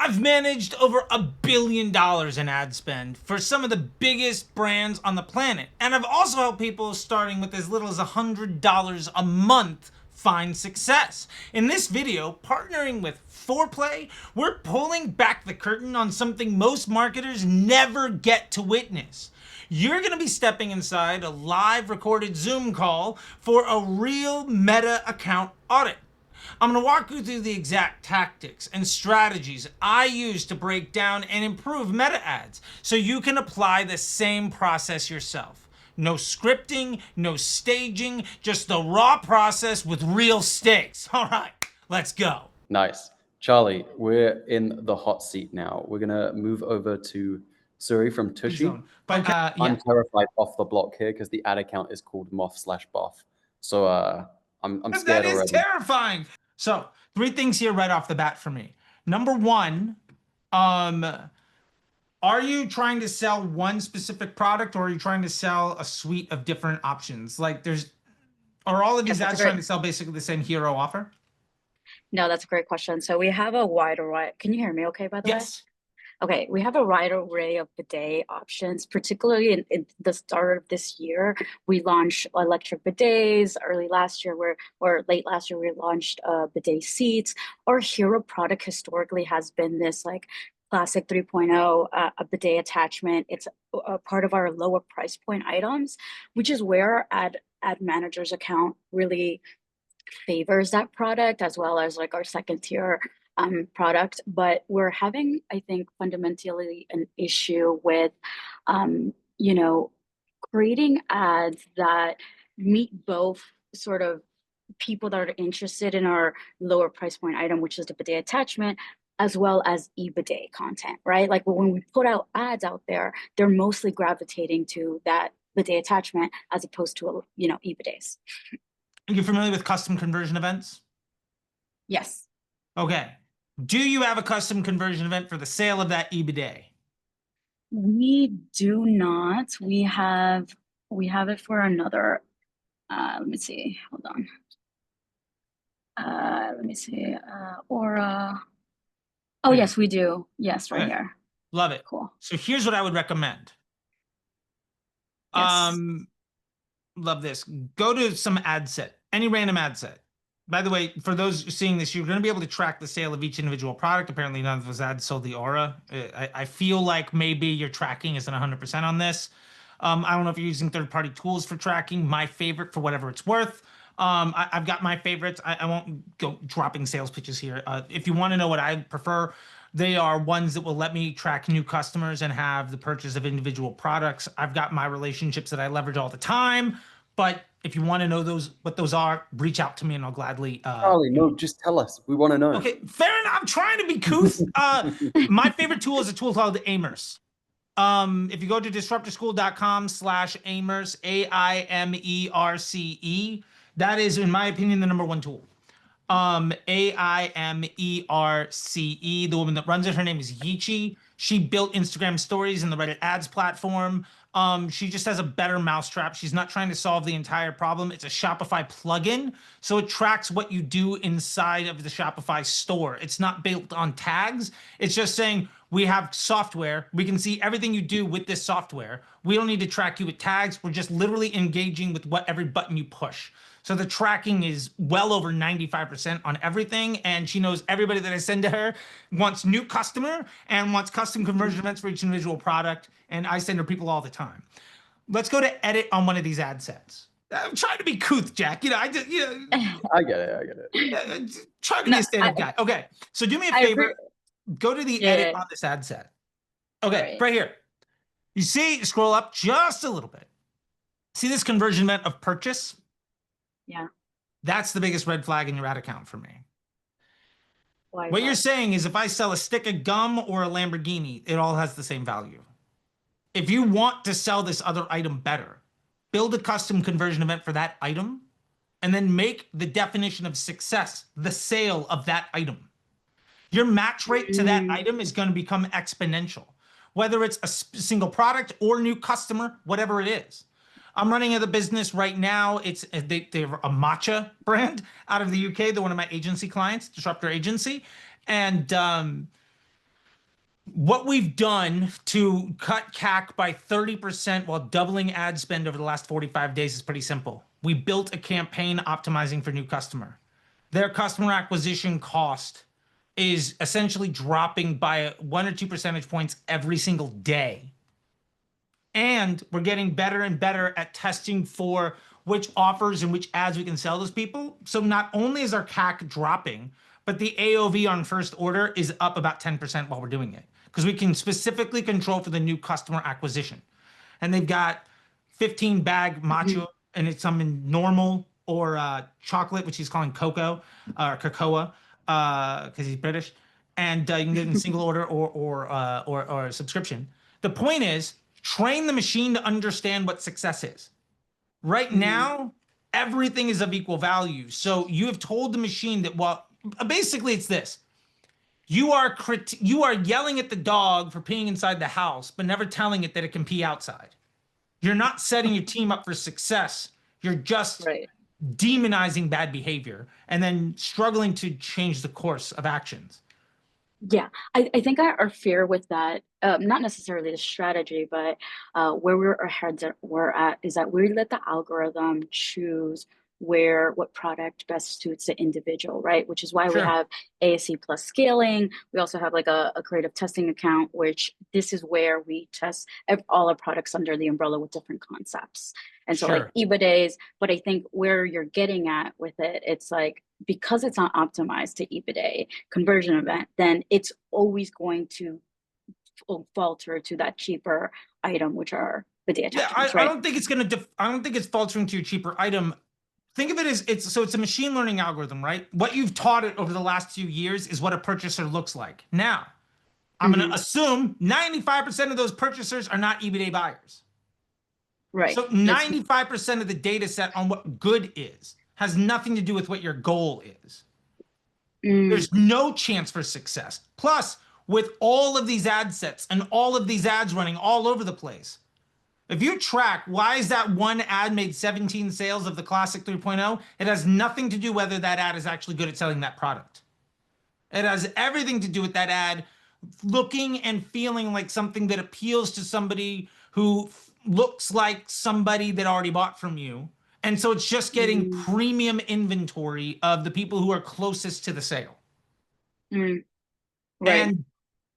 I've managed over $1 billion in ad spend for some of the biggest brands on the planet. And I've also helped people starting with as little as $100 a month find success. In this video, partnering with Foreplay, we're pulling back the curtain on something most marketers never get to witness. You're going to be stepping inside a live recorded Zoom call for a real meta account audit. I'm going to walk you through the exact tactics and strategies I use to break down and improve meta ads so you can apply the same process yourself. No scripting, no staging, just the raw process with real stakes. All right, let's go. Nice. Charlie, we're in the hot seat now. We're going to move over to Suri from Tushy. But yeah. I'm terrified off the block here because the ad account is called moth/buff. So I'm scared already. That is terrifying. So 3 things here right off the bat for me. Number 1, are you trying to sell one specific product, or are you trying to sell a suite of different options? Like are all of these ads trying to sell basically the same hero offer? No, that's a great question. So we have a wide array. Can you hear me okay, by the way? Yes. Okay, we have a wide array of bidet options, particularly in the start of this year. We launched electric bidets early last year, or late last year, we launched bidet seats. Our hero product historically has been this like classic 3.0 a bidet attachment. It's a part of our lower price point items, which is where ad manager's account really favors that product, as well as like our second tier product. But we're having, I think, fundamentally an issue with, you know, creating ads that meet both sort of people that are interested in our lower price point item, which is the bidet attachment, as well as e-bidet content, right? Like when we put out ads out there, they're mostly gravitating to that bidet attachment as opposed to, you know, e-bidets. Are you familiar with custom conversion events? Yes. Okay. Do you have a custom conversion event for the sale of that e-bidet? We do not. We have it for another. Let me see. Hold on. Let me see. Aura. Oh, yes, we do. Yes, right here. Love it. Cool. So here's what I would recommend. Yes. Love this. Go to some ad set, any random ad set. By the way, for those seeing this, you're going to be able to track the sale of each individual product. Apparently, none of those ads sold the Aura. I feel like maybe your tracking isn't 100% on this. I don't know if you're using third-party tools for tracking. My favorite, for whatever it's worth. I've got my favorites. I won't go dropping sales pitches here. If you want to know what I prefer, they are ones that will let me track new customers and have the purchase of individual products. I've got my relationships that I leverage all the time. But if you want to know what those are, reach out to me and I'll gladly. Charlie, no, just tell us. We want to know. Okay, fair enough. I'm trying to be couth. My favorite tool is a tool called Aimers. If you go to disruptorschool.com/Aimers, AIMERCE, that is, in my opinion, the #1 tool. AIMERCE, the woman that runs it, her name is Yichi. She built Instagram stories and the Reddit ads platform. She just has a better mousetrap. She's not trying to solve the entire problem. It's a Shopify plugin, so it tracks what you do inside of the Shopify store. It's not built on tags. It's just saying, we have software. We can see everything you do with this software. We don't need to track you with tags. We're just literally engaging with every button you push. So the tracking is well over 95% on everything, and she knows everybody that I send to her wants new customer and wants custom conversion events for each individual product, and I send her people all the time. Let's go to edit on one of these ad sets. I'm trying to be couth, Jack. You know, I get it. Trying to be a standard guy. Okay, so do me a favor. Go to the edit on this ad set. Okay, right here. You see, scroll up just a little bit. See this conversion event of purchase? Yeah. That's the biggest red flag in your ad account for me. Why what you're saying is, if I sell a stick of gum or a Lamborghini, it all has the same value. If you want to sell this other item better, build a custom conversion event for that item, and then make the definition of success the sale of that item. Your match rate to that item is going to become exponential, whether it's a single product or new customer, whatever it is. I'm running the business right now. They're a matcha brand out of the UK. They're one of my agency clients, Disruptor Agency. And What we've done to cut CAC by 30% while doubling ad spend over the last 45 days is pretty simple. We built a campaign optimizing for new customer. Their customer acquisition cost is essentially dropping by 1 or 2 percentage points every single day. And we're getting better and better at testing for which offers and which ads we can sell those people. So not only is our CAC dropping, but the AOV on first order is up about 10% while we're doing it, because we can specifically control for the new customer acquisition. And they've got 15 bag matcha, and it's some in normal or chocolate, which he's calling cocoa or cocoa, because he's British. And you can get it in single order or a subscription. The point is, train the machine to understand what success is. Right now, everything is of equal value. So you have told the machine that, well, basically it's this. You are yelling at the dog for peeing inside the house, but never telling it that it can pee outside. You're not setting your team up for success. You're just demonizing bad behavior and then struggling to change the course of actions. Yeah, I think our fear with that, not necessarily the strategy, but where our heads we're at is that we let the algorithm choose what product best suits the individual, right? Which is why we Sure. have ASC plus scaling. We also have like a creative testing account, which this is where we test all our products under the umbrella with different concepts. And so like Sure. eBay days, but I think where you're getting at with it, it's like because it's not optimized to EBITDA conversion event, then it's always going to falter to that cheaper item, which are the day Yeah, attachments, I right? don't think it's gonna. I don't think it's faltering to your cheaper item. Think of it as it's a machine learning algorithm, right? What you've taught it over the last few years is what a purchaser looks like. Now, I'm gonna assume 95% of those purchasers are not eBay buyers. Right. So That's 95% of the data set on what good is has nothing to do with what your goal is. There's no chance for success. Plus, with all of these ad sets and all of these ads running all over the place, if you track why is that one ad made 17 sales of the Classic 3.0, it has nothing to do whether that ad is actually good at selling that product. It has everything to do with that ad looking and feeling like something that appeals to somebody who looks like somebody that already bought from you. And so it's just getting premium inventory of the people who are closest to the sale. right. And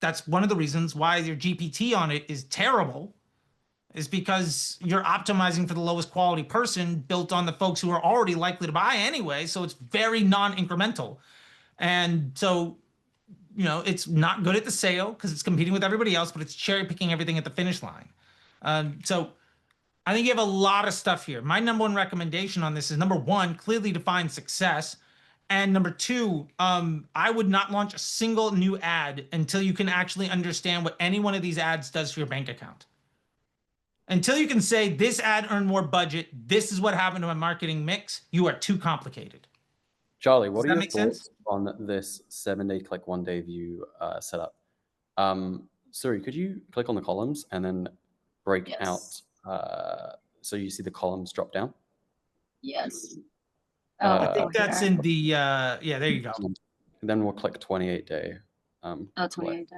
that's one of the reasons why your GPT on it is terrible, is because you're optimizing for the lowest quality person built on the folks who are already likely to buy anyway. So it's very non-incremental. And so, you know, it's not good at the sale because it's competing with everybody else, but it's cherry picking everything at the finish line. So I think you have a lot of stuff here. My number one recommendation on this is number one, clearly define success. And number two, I would not launch a single new ad until you can actually understand what any one of these ads does for your bank account. Until you can say this ad earned more budget, this is what happened to my marketing mix, you are too complicated. Charlie, what Does are that your make sense? thoughts on this 7-day click, 1-day view setup? Sorry, could you click on the columns and then break out so you see the columns drop down? Yes. I think that's in the, yeah, there you go. And then we'll click 28-day. 28 day.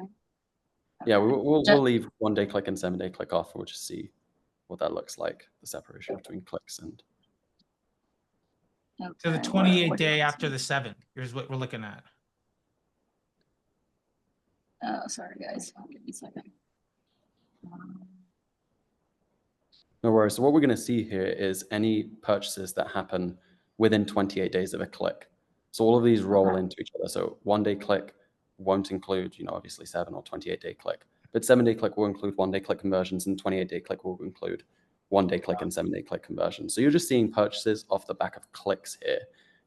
Yeah, we'll leave 1-day click and 7-day click off, and we'll just see what that looks like, the separation between clicks and. So the 28 day after the 7, here's what we're looking at. Sorry guys, give me a second. No worries. So what we're going to see here is any purchases that happen within 28 days of a click. So all of these roll into each other. So 1-day click won't include, obviously 7 or 28-day click, but 7-day click will include 1-day click conversions, and 28-day click will include 1-day click and 7-day click conversions. So you're just seeing purchases off the back of clicks here,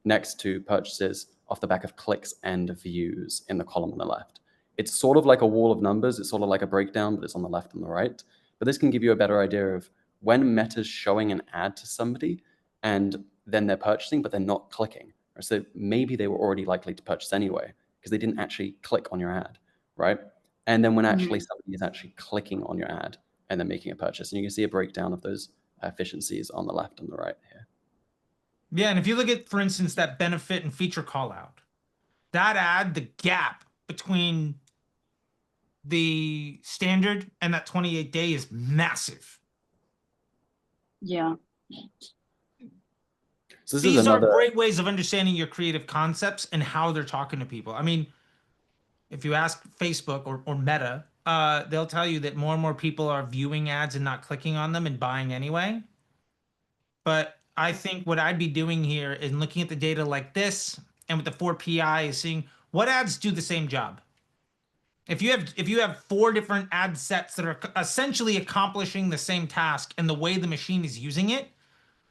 next to purchases off the back of clicks and views in the column on the left. It's sort of like a wall of numbers. It's sort of like a breakdown, but it's on the left and the right. But this can give you a better idea of when Meta's showing an ad to somebody and then they're purchasing, but they're not clicking. So maybe they were already likely to purchase anyway because they didn't actually click on your ad, right? And then when actually somebody is actually clicking on your ad and then making a purchase, and you can see a breakdown of those efficiencies on the left and the right here. Yeah, and if you look at, for instance, that benefit and feature call out, that ad, the gap between the standard and that 28-day is massive. Yeah. So this is These are another. great ways of understanding your creative concepts and how they're talking to people. I mean, if you ask Facebook or Meta, they'll tell you that more and more people are viewing ads and not clicking on them and buying anyway. But I think what I'd be doing here is looking at the data like this and with the 4PI is seeing what ads do the same job. If you have 4 different ad sets that are essentially accomplishing the same task and the way the machine is using it,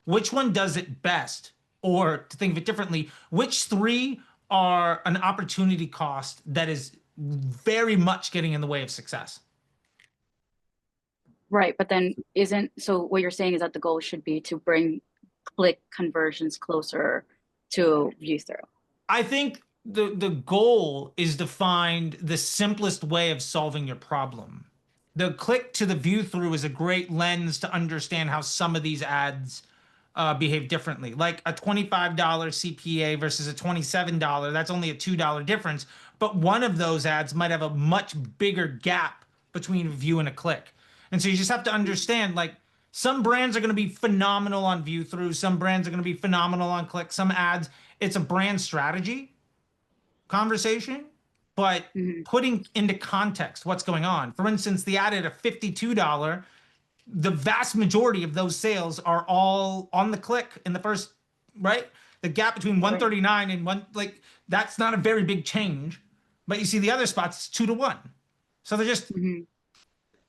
which one does it best? Or to think of it differently, which 3 are an opportunity cost that is very much getting in the way of success? Right. But then so what you're saying is that the goal should be to bring click conversions closer to view through. I think the goal is to find the simplest way of solving your problem. The click to the view through is a great lens to understand how some of these ads behave differently. Like a $25 CPA versus a $27, that's only a $2 difference. But one of those ads might have a much bigger gap between a view and a click. And so you just have to understand, like, some brands are going to be phenomenal on view through, some brands are going to be phenomenal on click, some ads, it's a brand strategy conversation, but putting into context what's going on. For instance, the ad at a $52, the vast majority of those sales are all on the click in the first, right? The gap between 139 and one, like, that's not a very big change. But you see the other spots, it's 2 to 1. So they're just,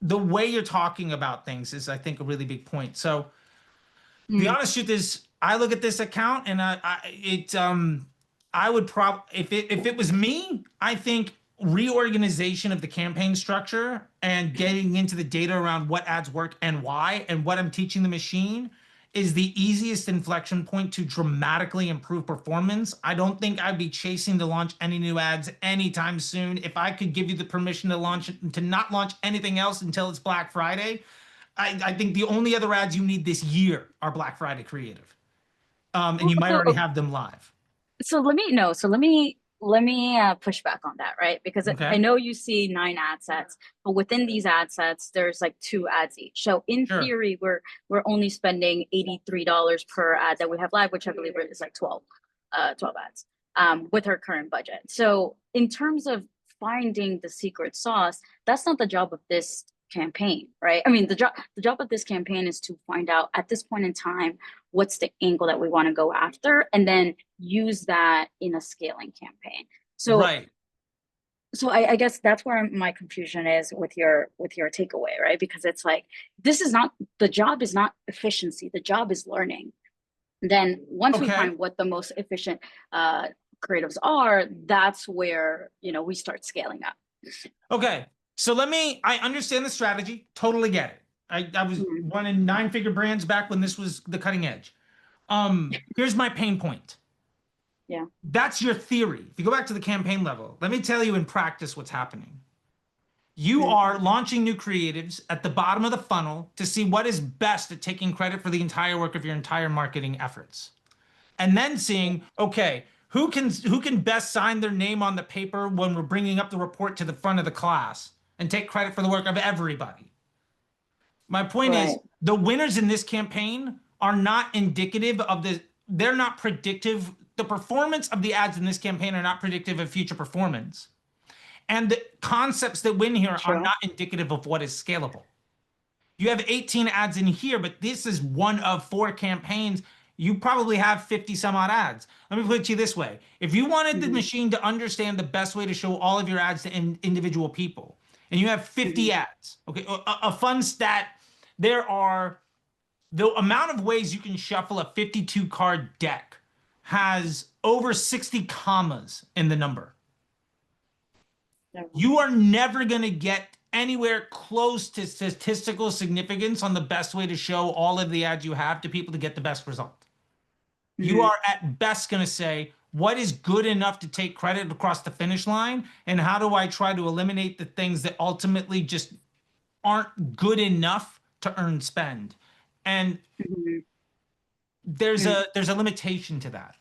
the way you're talking about things is, I think, a really big point. So the honest truth is, I look at this account and I would if it was me, I think reorganization of the campaign structure and getting into the data around what ads work and why and what I'm teaching the machine is the easiest inflection point to dramatically improve performance. I don't think I'd be chasing to launch any new ads anytime soon. If I could give you the permission to not launch anything else until it's Black Friday, I think the only other ads you need this year are Black Friday creative. And you might already have them live. So let me push back on that, right? Because I know you see 9 ad sets, but within these ad sets, there's like 2 ads each. So in theory, we're only spending $83 per ad that we have live, which I believe is like 12 ads with our current budget. So in terms of finding the secret sauce, that's not the job of this campaign, right? I mean, the job of this campaign is to find out at this point in time what's the angle that we want to go after, and then use that in a scaling campaign. So so I guess that's where my confusion is with your takeaway, right? Because it's like, this is not, the job is not efficiency, the job is learning. Then once we find what the most efficient creatives are, that's where, we start scaling up. Okay. So I understand the strategy, totally get it. I was running 9-figure brands back when this was the cutting edge. Here's my pain point. Yeah. That's your theory. If you go back to the campaign level, let me tell you in practice what's happening. You are launching new creatives at the bottom of the funnel to see what is best at taking credit for the entire work of your entire marketing efforts. And then seeing, okay, who can best sign their name on the paper when we're bringing up the report to the front of the class and take credit for the work of everybody. My point is, the winners in this campaign are not indicative of they're not predictive. The performance of the ads in this campaign are not predictive of future performance. And the concepts that win here are not indicative of what is scalable. You have 18 ads in here, but this is one of 4 campaigns. You probably have 50 some odd ads. Let me put it to you this way. If you wanted the machine to understand the best way to show all of your ads to individual people, and you have 50 ads, okay, a fun stat, the amount of ways you can shuffle a 52 card deck has over 60 commas in the number. You are never going to get anywhere close to statistical significance on the best way to show all of the ads you have to people to get the best result. You are at best going to say, what is good enough to take credit across the finish line? And how do I try to eliminate the things that ultimately just aren't good enough to earn spend? And there's a limitation to that.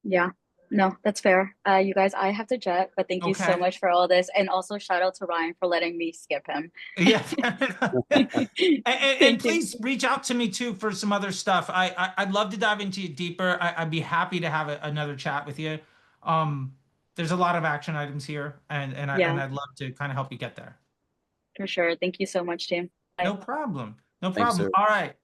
Yeah. No, that's fair. You guys, I have to jet, but thank you so Okay. much for all this. And also shout out to Ryan for letting me skip him. Yeah, fair enough. And Thank you. please reach out to me too for some other stuff. I'd love to dive into it deeper. I'd be happy to have another chat with you. Um, there's a lot of action items here, and Yeah, I'd love to kind of help you get there. for sure. Thank you so much, team. Bye. No problem. No Thank you, problem. sir. All right.